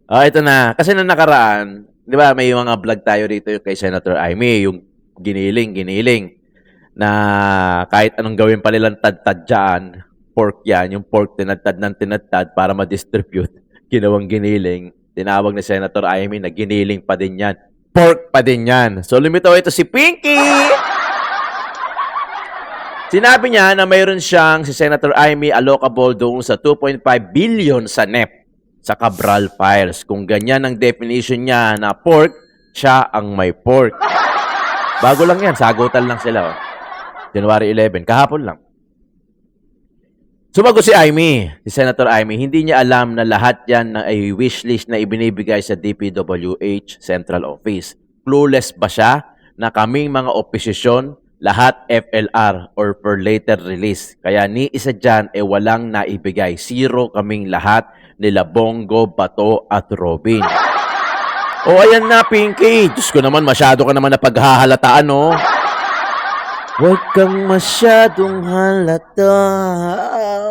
Ito na. Kasi nung nakaraan, di ba may mga vlog tayo dito yung kay Senator Amy, yung giniling, na kahit anong gawin pa nilang tad-tad dyan, pork yan, yung pork tinadtad ng tinadtad para ma-distribute, ginawang giniling. Tinawag ni Senator Amy na giniling pa din yan. Pork pa din yan. So lumitaw ito si Pinky! Sinabi niya na mayroon siyang si Senator Amy allocable doon sa 2.5 billion sa NEP sa Cabral Files. Kung ganyan ang definition niya na pork, siya ang may pork. Bago lang yan, sagutan lang sila. Oh. January 11, kahapon lang. Sumagot si Amy, si Senator Amy, hindi niya alam na lahat yan na ay wishlist na ibinibigay sa DPWH Central Office. Clueless ba siya na kaming mga oposisyon, lahat FLR or per later release. Kaya ni isa dyan walang naibigay. Zero kaming lahat nila Bongo, Bato at Robin. O ayan na, Pinky. Diyos ko naman, masyado ka naman na paghahalataan, no? Huwag kang masyadong halata.